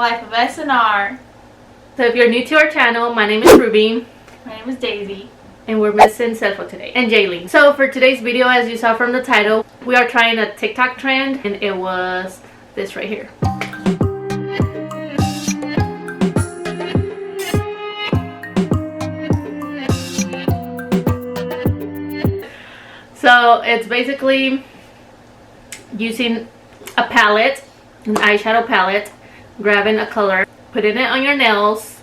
Life of SNR. So if you're new to our channel, my name is Ruby. My name is Daisy. And we're missing Selfo today. And Jaylee. So for today's video, as you saw from the title, we are trying a TikTok trend. And it was this right here. So it's basically using a palette, an eyeshadow palette, grabbing a color, putting it on your nails,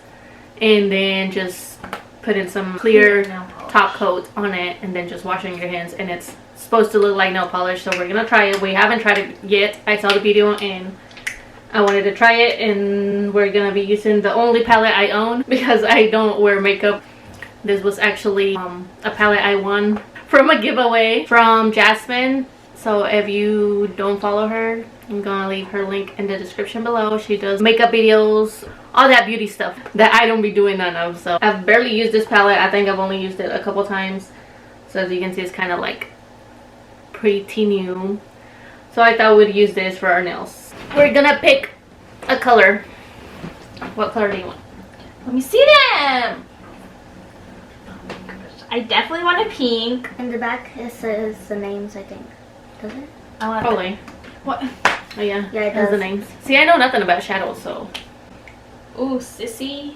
and then just putting some clear top coat on it, and then just washing your hands. And it's supposed to look like nail polish, so we're gonna try it. We haven't tried it yet. I saw the video and I wanted to try it, and we're gonna be using the only palette I own because I don't wear makeup. This was actually a palette I won from a giveaway from Jasmine. So if you don't follow her, I'm gonna leave her link in the description below. She does makeup videos, all that beauty stuff that I don't be doing none of. So I've barely used this palette. I think I've only used it a couple times. So as you can see, it's kind of like pretty new. So I thought we'd use this for our nails. We're gonna pick a color. What color do you want? Let me see them. I definitely want a pink. In the back it says the names, I think. Does it? I want Probably. What? Oh yeah, Yeah, it has the does. names. See, I know nothing about shadows, so. Ooh, Sissy.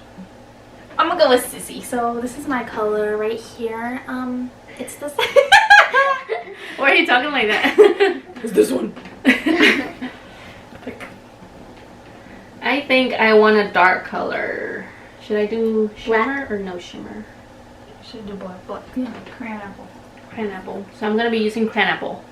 I'm gonna go with Sissy. So this is my color right here. It's this. Why are you talking like that? It's this one. I think I want a dark color. Should I do shimmer or no shimmer? Should do black. Yeah, crayon apple. Cran apple. So I'm gonna be using cran apple.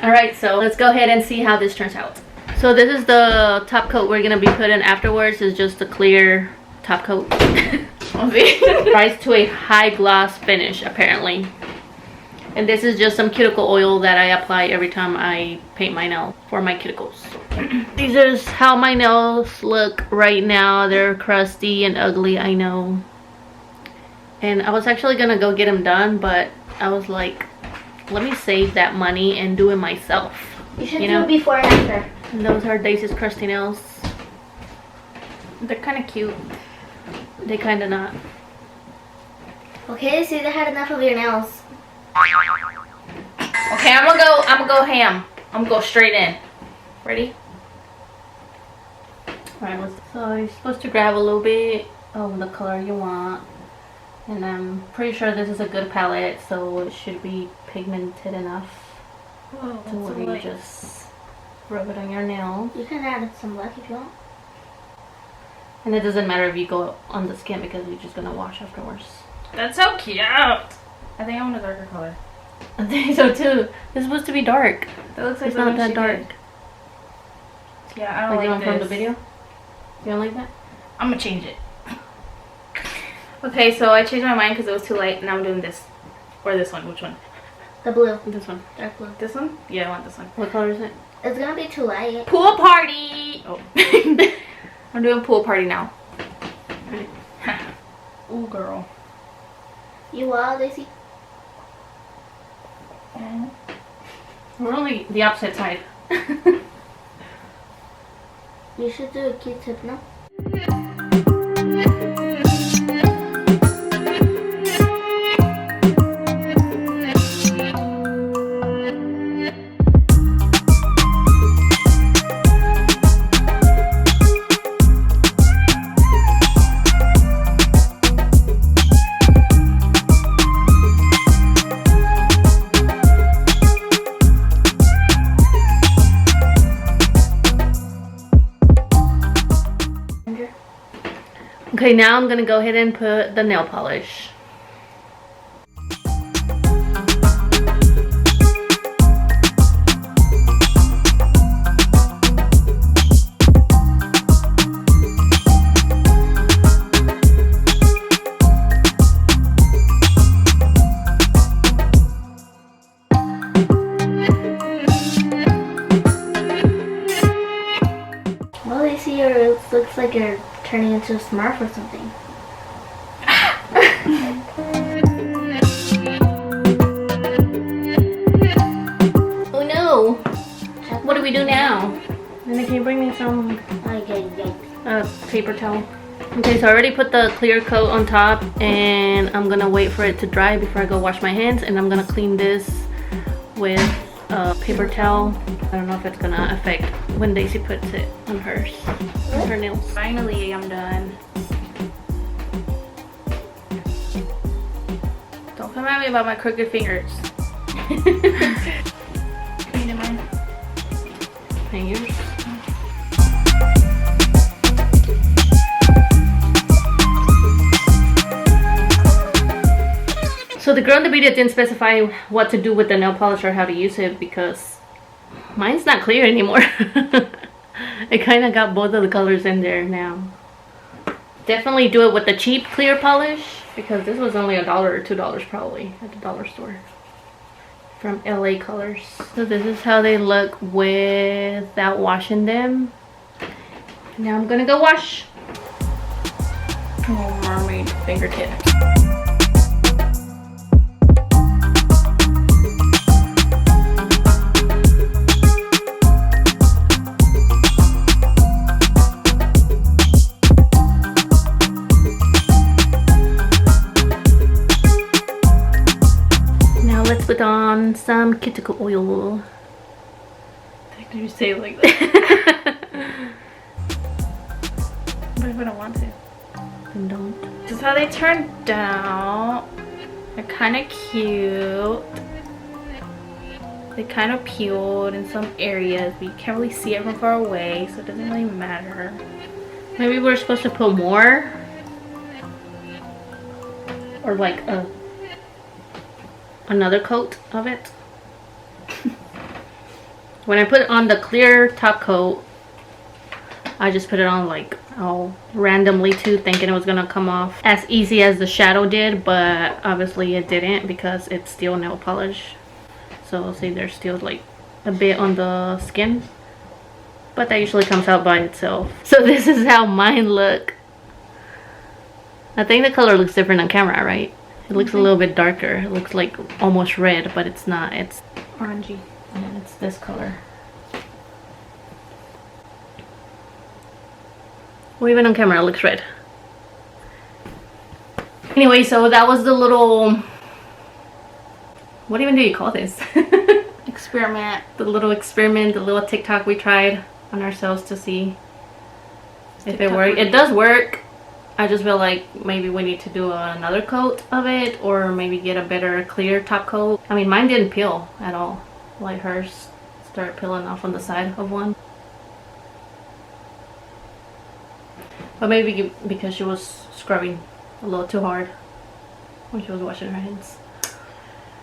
Alright, so let's go ahead and see how this turns out. So this is the top coat we're gonna be putting afterwards. It's just a clear top coat. Rise to a high gloss finish apparently. And this is just some cuticle oil that I apply every time I paint my nail for my cuticles. These are how my nails look right now. They're crusty and ugly, I know. And I was actually gonna go get them done, but I was like, let me save that money and do it myself. You should do it before and after. And those are Daisy's crusty nails. They're kind of cute. They kind of not. Okay, see, they had enough of your nails. Okay, I'm gonna go ham. I'm gonna go straight in. Ready? Alright, so you're supposed to grab a little bit of the color you want. And I'm pretty sure this is a good palette, so it should be pigmented enough to where you just rub it on your nail. You can add some black if you want. And it doesn't matter if you go on the skin because you're just gonna wash afterwards. That's so cute. I think I want a darker color. I think so too. It's supposed to be dark. That looks like It's the not one that she dark. did. Yeah, I don't Like like from the this. video? You don't like that? I'm gonna change it. Okay, so I changed my mind because it was too light. Now I'm doing this. Or this one. Which one? The blue. This one. Dark blue. This one? Yeah, I want this one. What color is it? It's gonna be too light. Pool party! Oh. I'm doing pool party now. Ooh, girl. You wild, Daisy? We're only the opposite side. You should do a Q-tip, no? Okay, now I'm gonna go ahead and put the nail polish. Well, Daisy, it looks like you're turning into a Smurf or something. Oh no! What do we do now? Then can you bring me some? I get paper towel. Okay, so I already put the clear coat on top, and I'm gonna wait for it to dry before I go wash my hands, and I'm gonna clean this with a paper towel. I don't know if it's gonna affect when Daisy puts it on hers, on her nails. Finally, I'm done. Don't come at me about my crooked fingers. Clean it, man. Fingers. So the girl in the video didn't specify what to do with the nail polish or how to use it because mine's not clear anymore. It kind of got both of the colors in there now. Definitely do it with the cheap clear polish because this was only $1 or $2 probably at the dollar store from LA Colors. So this is how they look without washing them. Now I'm gonna go wash. Oh, mermaid fingertip. Put on some cuticle oil. Why do you say it like that? But if I don't want to, then don't. This is how they turn out. They're kind of cute. They kind of peeled in some areas, but you can't really see it from far away, so it doesn't really matter. Maybe we're supposed to put more, or like another coat of it. When I put on the clear top coat, I just put it on like randomly too, thinking it was gonna come off as easy as the shadow did, but obviously it didn't because it's still nail polish. So see, there's still like a bit on the skin, but that usually comes out by itself. So this is how mine look. I think the color looks different on camera, right? It looks a little bit darker. It looks like almost red, but it's not. It's Orangey. Yeah, it's this color. Well, even on camera, it looks red. Anyway, so that was the little... What even do you call this? Experiment. The little experiment, the little TikTok we tried on ourselves to see if it worked. It does work. I just feel like maybe we need to do another coat of it, or maybe get a better clear top coat. I mean, mine didn't peel at all. Like hers started peeling off on the side of one. But maybe because she was scrubbing a little too hard when she was washing her hands.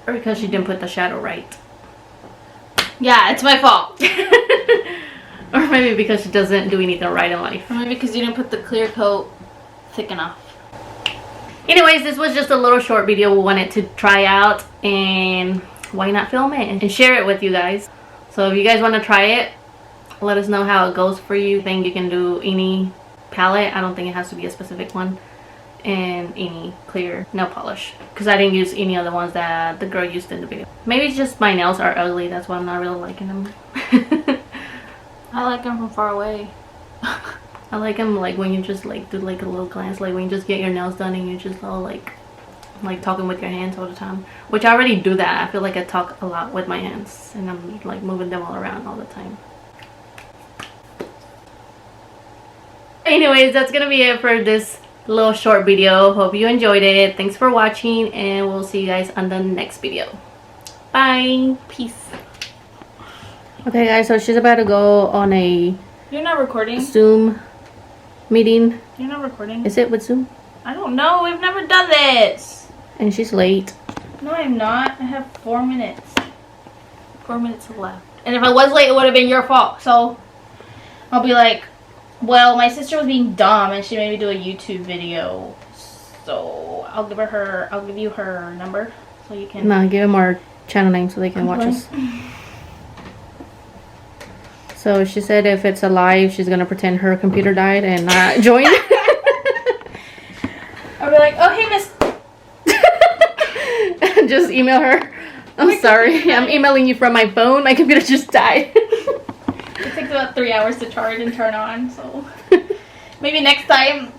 Or because she didn't put the shadow right. Yeah, it's my fault. Or maybe because she doesn't do anything right in life. Or maybe because you didn't put the clear coat thick enough. Anyways, this was just a little short video we wanted to try out, and why not film it and share it with you guys. So if you guys want to try it, let us know how it goes for you. Think you can do any palette. I don't think it has to be a specific one, and any clear nail polish, because I didn't use any of the ones that the girl used in the video. Maybe it's just my nails are ugly, that's why I'm not really liking them. I like them from far away. I like them like when you just like do like a little glance, like when you just get your nails done and you just all like talking with your hands all the time, which I already do that. I feel like I talk a lot with my hands and I'm like moving them all around all the time. Anyways, that's gonna be it for this little short video. Hope you enjoyed it. Thanks for watching, and we'll see you guys on the next video. Bye. Peace. Okay guys, so she's about to go on a You're not recording? Zoom meeting. You're not recording? Is it with Zoom? I don't know. We've never done this. And she's late. No, I'm not. I have 4 minutes. 4 minutes left. And if I was late, it would have been your fault. So I'll be like, well, my sister was being dumb and she made me do a YouTube video. So I'll give you her number so you can. No, give them our channel name so they can watch us. So she said if it's a live, she's gonna pretend her computer died and not join. I'll be like, oh, hey, miss. Just email her. I'm sorry, I'm emailing you from my phone. My computer just died. It takes about 3 hours to charge and turn on, so Maybe next time.